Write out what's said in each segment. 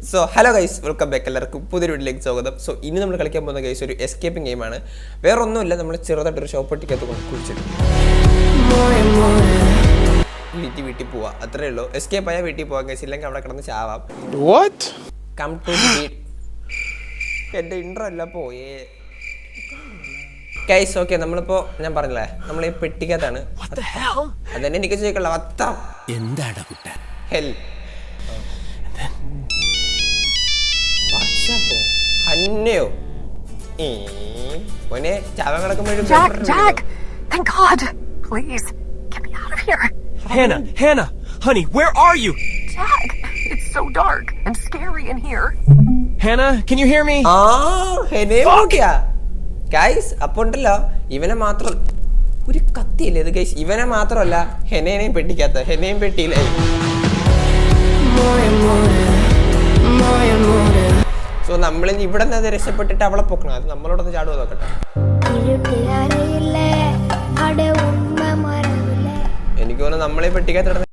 So hello guys, welcome back. എല്ലാവർക്കും പുതിയൊരു വീട്ടിലേക്ക് സ്വാഗതം. സോ ഇനി നമ്മൾ കളിക്കാൻ പോകുന്ന ഗൈസ് ഒരു എസ്കേപ്പിംഗ് ഗെയിമാണ്. വേറെ ഒന്നുമില്ല, നമ്മൾ ചെറുതായിട്ടൊരു ഷോപ്പെട്ടിക്കകത്ത് കുഴിച്ചിട്ട് വീട്ടിൽ പോവാം, അത്രേ ഉള്ളൂ. എസ്കേപ്പ് ആയാൽ വീട്ടിൽ പോവാം ഗൈസ്, ഇല്ലെങ്കിൽ അവിടെ കിടന്ന് ചാവാം. കം ടു എൻ്റെ ഇൻട്രോ എല്ലാം പോയേ ഗൈസ്. ഓക്കെ, നമ്മളിപ്പോ ഞാൻ പറഞ്ഞില്ലേ, നമ്മൾ ഈ പെട്ടിക്കകത്താണ്. അതന്നെ എനിക്ക് ചോദിക്കണ്ട അത്തം എന്താണ് ഹെൽ ഹന്നയോ മോനെ ചാവാൻ കിടക്കുമ്പോഴും Jack! Thank God! Please, get me out of here. Hannah, honey, where are you? Jack, it's so dark and scary in here. Hannah, can you hear me? Guys, അപ്പൊ ഉണ്ടല്ലോ ഇവനെ മാത്രം ഒരു കത്തിയില്ലേ ഇത് ഗൈസ്, ഇവനെ മാത്രമല്ല ഹെനേനെയും പെട്ടിക്കാത്ത ഹെനയും പെട്ടിയില്ലേ. സോ നമ്മൾ ഇവിടെ നിന്ന് രക്ഷപ്പെട്ടിട്ട് അവളെ പൊക്കണം, അത് നമ്മളോടൊന്ന് ചാടുക നോക്കട്ടെ. എനിക്ക് തോന്നുന്നു നമ്മളെ പെട്ടിക്കകത്ത്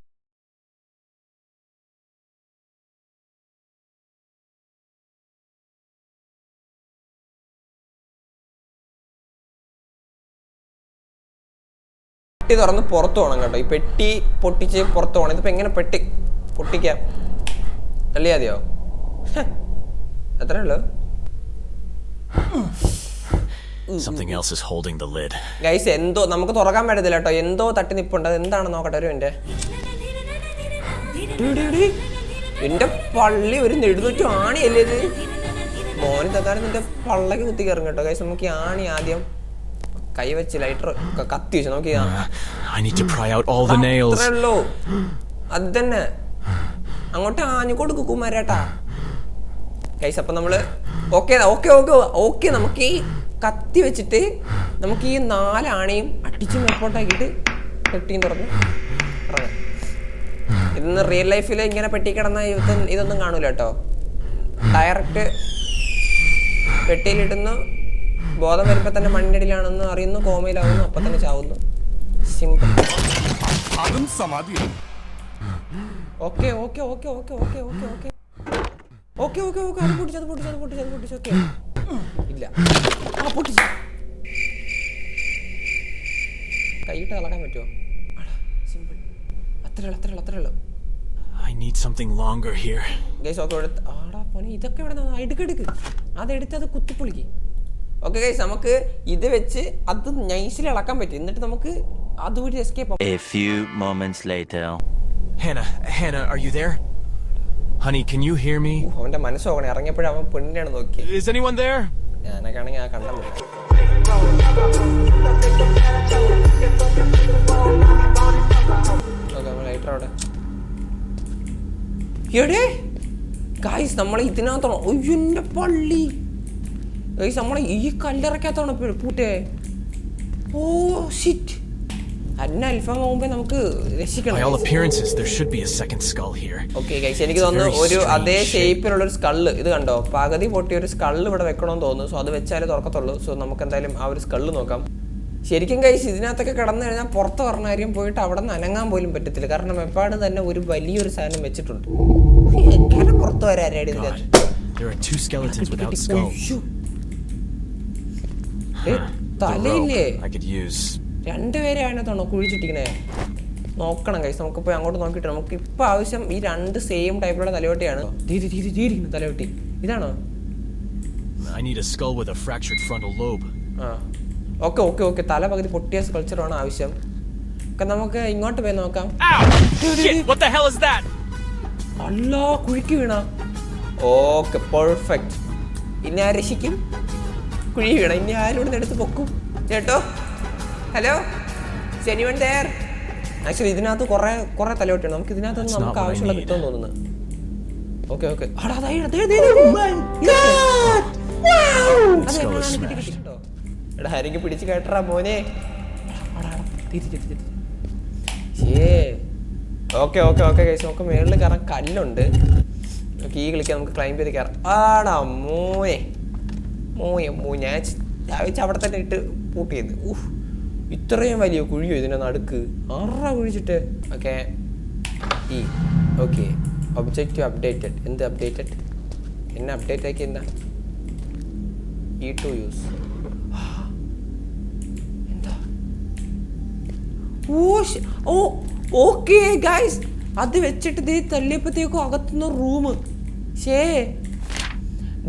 പെട്ടി തുറന്ന് പുറത്തു പോകണം കേട്ടോ. ഈ പെട്ടി പൊട്ടിച്ച് പുറത്തു പോകണം. ഇതിപ്പോ എങ്ങനെ പെട്ടി പൊട്ടിക്കാം? അല്ലേ അതെയോ? അത്രേ ഉള്ളൂ. Something else is holding the lid. Guys, എന്തോ നമുക്ക് തുറക്കാൻ പറ്റത്തില്ല കേട്ടോ, എന്തോ തട്ടി നിപ്പുണ്ട്. അത് എന്താണ് നോക്കട്ടെ. ഒരു എന്റെ പള്ളി ഒരു നെടുന്നൂറ്റു ആണിയല്ലേ ഇത് മോന് തക്കാരം. നിന്റെ പള്ളക്ക് കുത്തി കയറും കേട്ടോ ഗൈസ്. നമുക്ക് ഈ ആണി ആദ്യം കൈ വെച്ച് ലൈറ്റർ കത്തി വെച്ച് നോക്കി. അത്രേ ഉള്ളൂ, അത് തന്നെ. അങ്ങോട്ട് ആഞ്ഞു കൊടുക്കും കുമാരേട്ടാ ഗൈസ്. അപ്പം നമ്മൾ ഓക്കെ നമുക്ക് ഈ കത്തി വെച്ചിട്ട് നമുക്ക് ഈ 4 ആണിയും അടിച്ച് മേപ്പോട്ടാക്കിയിട്ട് പെട്ടിയും തുറന്ന് ഇറങ്ങാം. ഇന്ന് റിയൽ ലൈഫിൽ ഇങ്ങനെ പെട്ടി കിടന്ന ഇതൊന്നും കാണൂല കേട്ടോ. ഡയറക്റ്റ് പെട്ടിയിലിടുന്നു, ബോധം വരുമ്പോൾ തന്നെ മണ്ണിടിലാണെന്ന് അറിയുന്നു, കോമയിലാവുന്നു, അപ്പം തന്നെ ചാവുന്നു. സിമ്പിൾ. ഓക്കെ അത് പൊട്ടിച്ചു. ഓക്കെ ഇല്ല, പൊട്ടിച്ചു. കൈയിട്ട് കളക്കാൻ പറ്റുമോ? സിമ്പിൾ. അത്രേ ഉള്ളൂ. I need something longer here. Guys okay, ഇതൊക്കെ ഇവിടെ എടുക്ക്. അതെടുത്ത് അത് കുത്തിപ്പൊളിക്ക്. ഓക്കെ ഗൈസ്, നമുക്ക് ഇത് വെച്ച് അത് നൈസിൽ ഇളക്കാൻ പറ്റും. എന്നിട്ട് നമുക്ക് അതുവഴി escape. A few moments later. Hannah, are you there? Honey, can you hear me? അവന്റെ മനസ്സ് നോക്കണേ. ഇറങ്ങിയപ്പോഴും അവൻ പെണ്ണിനാണ് നോക്കി. Is anyone there? ഞാനൊക്കെ ആണെങ്കിൽ ആ കണ്ടം പറ്റും. ലൈറ്റർ അവിടെ ഗൈസ്. നമ്മളെ ഇതിനകത്താണോ? ഒയ്യന്റെ പള്ളി ഗൈസ്, നമ്മളെ ഈ കല്ലറക്കകത്താണോ പൂട്ടേ? Oh shit. നമുക്ക് രക്ഷിക്കണം. ഓക്കെ ഗൈസ്, എനിക്ക് തോന്നുന്നു ഒരു അതേ ഷേപ്പിലുള്ള ഒരു സ്കള്ള്, ഇത് കണ്ടോ, പകുതി പൊട്ടിയ ഒരു സ്കള്ള് ഇവിടെ വെക്കണമെന്ന് തോന്നുന്നു. സോ അത് വെച്ചാലേ തുറക്കത്തുള്ളൂ. സോ നമുക്ക് എന്തായാലും ആ ഒരു സ്കള്ള് നോക്കാം. ശരിക്കും ഗൈസ്, ഇതിനകത്തൊക്കെ കിടന്നു കഴിഞ്ഞാൽ പുറത്ത് പറഞ്ഞ കാര്യം പോയിട്ട് അവിടെ നിന്ന് അനങ്ങാൻ പോലും പറ്റത്തില്ല. കാരണം എപ്പാട് തന്നെ ഒരു വലിയൊരു സാധനം വെച്ചിട്ടുണ്ട്. എങ്ങനെ പുറത്ത് വരാനായിട്ട് തലയില്ലേ? 2 പേരെ അതിനകത്താണോ കുഴിച്ചിട്ടിരിക്കണേ? നോക്കണം ഗൈസ്, നമുക്ക് പോയി അങ്ങോട്ട് നോക്കിയിട്ട്. നമുക്ക് ഇപ്പൊ ആവശ്യം ഈ 2 സെയിം ടൈപ്പിലുള്ള തലവെട്ടിയാണ്. തലവെട്ടി ഇതാണോ? ഓക്കെ തല പകുതി പൊട്ടിയ സ്കൾച്ചറാണ് ആവശ്യം. നമുക്ക് ഇങ്ങോട്ട് പോയി നോക്കാം. അല്ല, കുഴിക്ക് വീണ. Okay perfect. ഇനി ആ രക്ഷിക്കും. കുഴി വീണ. ഇനി ആരും ഇവിടെ എടുത്ത് പൊക്കും ചേട്ടോ. Hello, anyone there? ആക്ച്വലി ഇതിനകത്ത് കുറെ തലവെട്ടിയാണ്. നമുക്ക് ഇതിനകത്ത് നമുക്ക് ആവശ്യമുള്ള കിട്ടുമെന്ന് തോന്നുന്നു. ഓക്കെ എടാ, ആരെങ്കിലും പിടിച്ച് കേട്ടറാ മോനെ. ഓക്കെ ഗൈസ്, നമുക്ക് മേളിൽ കയറാൻ കല്ലുണ്ട്. ഈ കളിക്കാൻ നമുക്ക് ക്ലൈംബ് ചെയ്ത് കയറാം. ആടാ മോനെ ഞാൻ അവിടെ തന്നെ ഇട്ട് പൂട്ടിയത്. ഇത്രയും വലിയ കുഴിയോ ഇതിൻ്റെ നടുക്ക്? 6 കുഴിച്ചിട്ട്. Okay objective updated. എന്ത് അപ്ഡേറ്റഡ്? എന്നെ അപ്ഡേറ്റ് ആക്കി എന്താ E2 യൂസ് എന്താ ഓ ഓക്കെ ഗൈസ് അത് വെച്ചിട്ട് ഇത് തള്ളിയപ്പോഴത്തേക്കും അകത്തുനിന്ന് room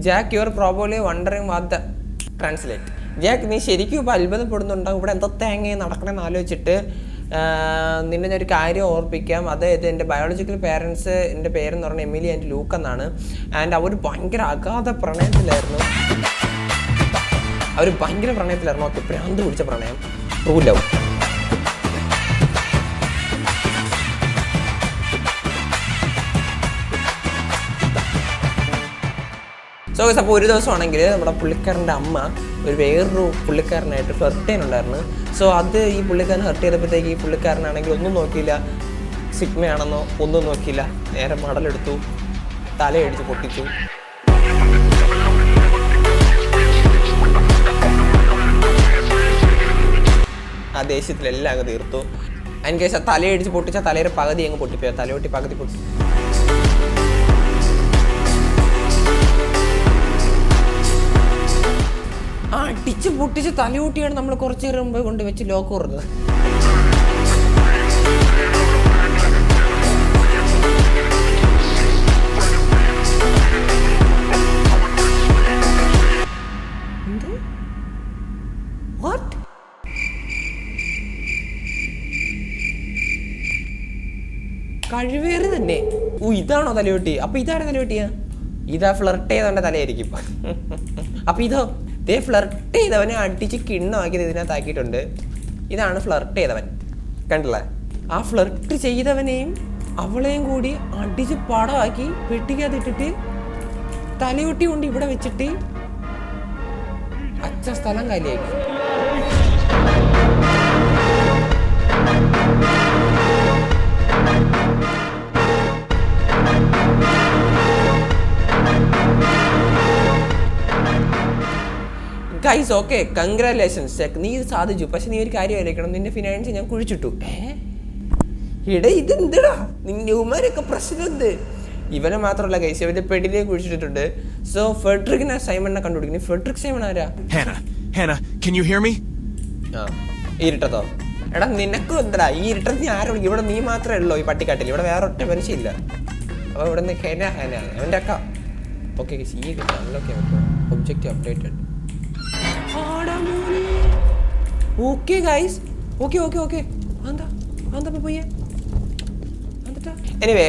Jack your probably wondering what the translate Jack നീ ശരിക്കും ഇപ്പോൾ അത്ഭുതപ്പെടുന്നുണ്ടാകും ഇവിടെ എന്താ തേങ്ങ നടക്കണമെന്ന് ആലോചിച്ചിട്ട് നിന്നെ ഞാൻ ഒരു കാര്യം ഓർപ്പിക്കാം. അതായത് എൻ്റെ ബയോളജിക്കൽ പേരൻസ് എൻ്റെ പേരെന്ന് പറഞ്ഞാൽ എമിലി ആൻഡ് ലൂക്ക് എന്നാണ്. ആൻഡ് അവർ ഭയങ്കര അഗാധ പ്രണയത്തിലായിരുന്നു. ഓക്കെ ഭ്രാന്ത് പിടിച്ച പ്രണയം, ട്രൂ ലവ്. സോ അപ്പോൾ ഒരു ദിവസമാണെങ്കിൽ നമ്മുടെ പുള്ളിക്കാരൻ്റെ അമ്മ വേറൊരു പുള്ളിക്കാരനായിട്ട് ഫ്ലർട്ട് ചെയ്യുന്നുണ്ടായിരുന്നു. സോ അത് ഈ പുള്ളിക്കാരൻ ഹർട്ട് ചെയ്തപ്പോഴത്തേക്ക് ഈ പുള്ളിക്കാരനാണെങ്കിൽ ഒന്നും നോക്കിയില്ല, സിഗ്മയാണെന്നോ ഒന്നും നോക്കിയില്ല, നേരെ മടലെടുത്തു, തലയടിച്ച് പൊട്ടിച്ചു. ആ ദേഷ്യത്തിലെല്ലാം അങ്ങ് തീർത്തു. അതിന് കേസ് തലയടിച്ച് പൊട്ടിച്ച തലയുടെ പകുതി അങ്ങ് പൊട്ടിപ്പോയി, തലയൊട്ടി പകുതി പൊട്ടി. ആ അടിച്ച് പൊട്ടിച്ച് തലയൂട്ടിയാണ് നമ്മൾ കുറച്ച് നേരം മുമ്പ് കൊണ്ട് വെച്ച് ലോക്ക് തുറന്നത്. കഴിവേറി തന്നെ. ഇതാണോ തലയോട്ടി? അപ്പൊ ഇതാരെ തലയോട്ടിയാ? ഇതാ ഫ്ലർട്ട് ചെയ്തവന്റെ തലയായിരിക്കും. അപ്പൊ ഇതോ ദേ ഫ്ലർട്ട് ചെയ്തവനെ അടിച്ച് കിണ്ണമാക്കിയത് ഇതിനകത്താക്കിയിട്ടുണ്ട്. ഇതാണ് ഫ്ലർട്ട് ചെയ്തവൻ, കണ്ടില്ലേ? ആ ഫ്ലർട്ട് ചെയ്തവനെയും അവളെയും കൂടി അടിച്ച് പടമാക്കി പെട്ടിക്കകത്തിട്ടിട്ട് തലയൊട്ടി കൊണ്ട് ഇവിടെ വെച്ചിട്ട് അച്ഛ സ്ഥലം കാലിയാക്കി. ഗൈസ് ഓക്കെ കൺഗ്രാറ്റുലേഷൻസ് ചെക്ക്, നീ ഇത് സാധിച്ചു. പക്ഷെ നീ ഒരു കാര്യം ആയിരിക്കണം, നിന്റെ ഫിനാൻസ് ഞാൻ കുഴിച്ചിട്ടു. ഇട ഇത് എന്തിടാ നിന്റെ ഉമാരൊക്കെ പ്രശ്നം എന്ത്? ഇവനെ മാത്രമല്ല ഗൈസ്, ഇവന്റെ പെടിലേക്ക് കുഴിച്ചിട്ടുണ്ട്. സോ ഫെഡറിക്കിനെ സൈമണിനെ കണ്ടുപിടിക്കുന്നു. ഫെഡറിക് സൈമൺ ആരാ? Hannah, can you hear me? ആ ഇരുട്ടത്തോ? എടാ നിനക്കും എന്താ ഈ ഇരുട്ടത്ത് നീ ആരെ വിളിക്കും? ഇവിടെ നീ മാത്രമേ ഉള്ളൂ ഈ പട്ടിക്കാട്ടിൽ, ഇവിടെ വേറെ ഒറ്റ മനുഷ്യയില്ല. അപ്പോൾ ഇവിടെ നിന്ന് ഹേന അവൻ്റെ അക്ക. ഓക്കെ ഗൈസ് ഈ unlock object updated. Okay guys okay എന്താ പോയേ? Anyway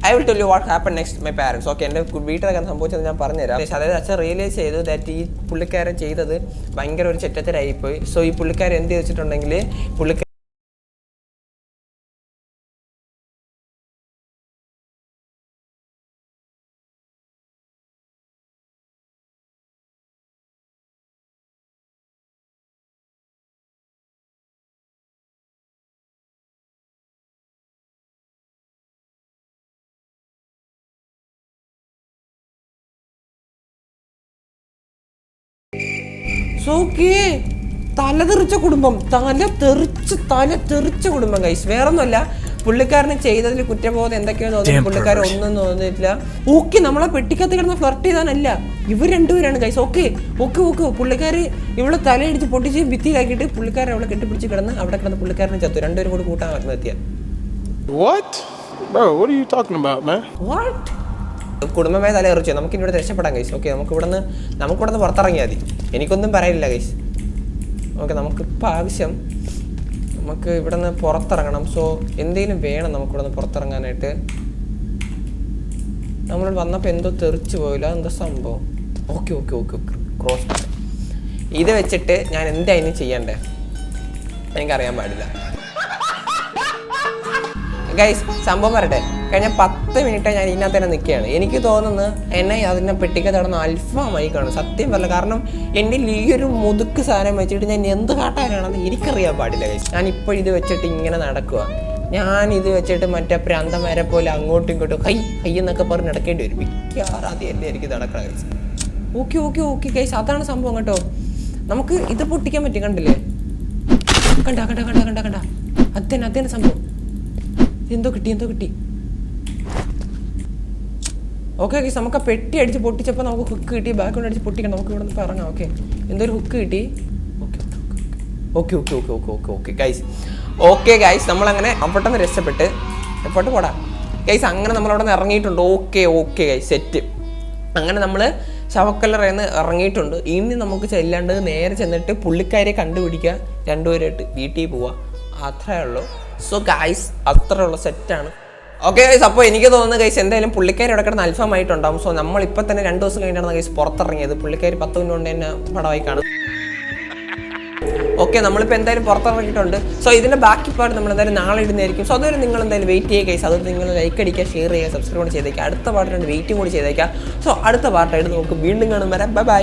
I will tell you what happen next my parents. Okay എൻ്റെ വീട്ടിലൊക്കെ സംഭവിച്ചത് ഞാൻ പറഞ്ഞുതരാം. അതായത് അച്ഛൻ റിയലൈസ് ചെയ്തു ദാറ്റ് ഈ പുള്ളിക്കാരൻ ചെയ്തത് ഭയങ്കര ഒരു ചെറ്റത്തരായിപ്പോയി. സോ ഈ പുള്ളിക്കാരൻ എന്ത് വെച്ചിട്ടുണ്ടെങ്കിൽ തല തെറിച്ച കുടുംബം ഗൈസ്. വേറൊന്നുമല്ല, പുള്ളിക്കാരന് ചെയ്തതിൽ കുറ്റബോധം എന്തൊക്കെയോ തോന്നി, പുള്ളിക്കാരൻ ഒന്നും തോന്നിയിട്ടില്ല. ഓക്കെ നമ്മളെ പെട്ടിക്കകത്ത് കിടന്ന് ഫ്ലർട്ട് ചെയ്താനല്ല, ഇവർ രണ്ടുപേരാണ് ഗൈസ്. ഓക്കെ പുള്ളിക്കാർ ഇവിടെ തലയടിച്ച് പൊട്ടിച്ച് ഭിത്തിയിലാക്കിയിട്ട് പുള്ളിക്കാരൻ അവളെ കെട്ടിപ്പിടിച്ച് അവിടെ കിടന്ന് പുള്ളിക്കാരനെ ചത്തു. രണ്ടുപേരും കൂടി കൂട്ടാൻ ആത്മഹത്യ. കുടുംബമായ തല എറിച്ചു. നമുക്ക് ഇവിടെ രക്ഷപ്പെടാം ഗൈസ്. ഓക്കെ നമുക്കിവിടുന്ന് പുറത്തിറങ്ങിയാൽ മതി. എനിക്കൊന്നും പറയില്ല ഗൈസ്. ഓക്കെ നമുക്കിപ്പോൾ ആവശ്യം നമുക്ക് ഇവിടെ നിന്ന് പുറത്തിറങ്ങണം. സോ എന്തെങ്കിലും വേണം നമുക്കിവിടെ നിന്ന് പുറത്തിറങ്ങാനായിട്ട്. നമ്മൾ വന്നപ്പോൾ എന്തോ തെറിച്ച് പോയില്ല, എന്തോ സംഭവം. ഓക്കെ ക്രോസ് ഇത് വെച്ചിട്ട് ഞാൻ എന്തായാലും ചെയ്യണ്ടേ എനിക്കറിയാൻ പാടില്ല ഗൈസ്. സംഭവം പറയട്ടെ, കഴിഞ്ഞ 10 മിനിറ്റ് ഞാൻ ഇതിനകത്ത് തന്നെ നിൽക്കുകയാണ്. എനിക്ക് തോന്നുന്നത് എന്നെ അതിനെ പെട്ടിക്കകത്ത് കിടന്ന് അൽഫാമായി കാണും, സത്യം പറയില്ല. കാരണം എൻ്റെ ഈ ഒരു മുതുക്ക് സാധനം വെച്ചിട്ട് ഞാൻ എന്ത് കാട്ടാനാണെന്ന് എനിക്കറിയാൻ പാടില്ല ഗൈസ്. ഞാനിപ്പോൾ ഇത് വെച്ചിട്ട് ഇങ്ങനെ നടക്കുക. ഞാൻ ഇത് വെച്ചിട്ട് മറ്റേ പ്രാന്തമാരെ പോലെ അങ്ങോട്ടും ഇങ്ങോട്ടും ഹൈ എന്നൊക്കെ പറഞ്ഞ് നടക്കേണ്ടി വരും. മിക്കാറാദ്യമല്ലേ എനിക്ക് നടക്കണം ഗൈസ്. ഓക്കെ ഗൈസ്, അതാണ് സംഭവം കേട്ടോ. നമുക്ക് ഇത് പൊട്ടിക്കാൻ പറ്റും, കണ്ടില്ലേ? കണ്ട അതന്നെ സംഭവം. എന്തോ കിട്ടി. ഓക്കെ ഗൈസ് നമുക്ക് ആ പെട്ടി അടിച്ച് പൊട്ടിച്ചപ്പോൾ നമുക്ക് ഹുക്ക് കിട്ടി. ബാക്ക് കൊണ്ട് അടിച്ച് പൊട്ടിക്കണം. നമുക്ക് ഇവിടെ നിന്ന് ഇറങ്ങാം. ഓക്കെ എന്തൊരു ഹുക്ക് കിട്ടി. ഓക്കെ ഗൈസ് നമ്മളങ്ങനെ പെട്ടെന്ന് രക്ഷപ്പെട്ട് എപ്പോട്ട് പോടാ ഗൈസ്. അങ്ങനെ നമ്മളവിടെ നിന്ന് ഇറങ്ങിയിട്ടുണ്ട്. Okay guys set. അങ്ങനെ നമ്മൾ ശവക്കല്ലറയിൽ നിന്ന് ഇറങ്ങിയിട്ടുണ്ട്. ഇനി നമുക്ക് ചെല്ലാണ്ട് നേരെ ചെന്നിട്ട് പുള്ളിക്കാരെ കണ്ടുപിടിക്കുക, രണ്ടുപേരായിട്ട് വീട്ടിൽ പോവുക, അത്രേ ഉള്ളൂ. സോ ഗൈസ് അത്രയുള്ള സെറ്റാണ്. ഓക്കെ ഗൈസ് അപ്പോൾ എനിക്ക് തോന്നുന്നു ഗൈസ് എന്തായാലും പുള്ളിക്കാരി ഇവിടെ കിടന്ന് അൽഫാമായിട്ടുണ്ടാവും. സോ നമ്മളിപ്പോൾ തന്നെ 2 ദിവസം കഴിഞ്ഞാണ് ഗൈസ് പുറത്തിറങ്ങിയത്. പുള്ളിക്കാരി 10 മിനിറ്റ് കൊണ്ട് തന്നെ പടമായി കാണും. ഓക്കെ നമ്മളിപ്പോൾ എന്തായാലും പുറത്തിറങ്ങിയിട്ടുണ്ട്. സോ ഇതിൻ്റെ ബാക്കി പാട് നമ്മൾ എന്തായാലും നാളെ ഇടുന്നതായിരിക്കും. സോ അതുവരെ നിങ്ങൾ എന്തായാലും വെയിറ്റ് ചെയ്യുക ഗൈസ്. അത് നിങ്ങൾ ലൈക്ക് അടിക്കുക, ഷെയർ ചെയ്യുക, സബ്സ്ക്രൈബ് ചെയ്തേക്കുക. അടുത്ത പാർട്ടിന് വെയിറ്റും കൂടി ചെയ്തേക്കുക. സോ അടുത്ത പാർട്ടായിട്ട് നമുക്ക് വീണ്ടും കാണും വരാം. ബൈ.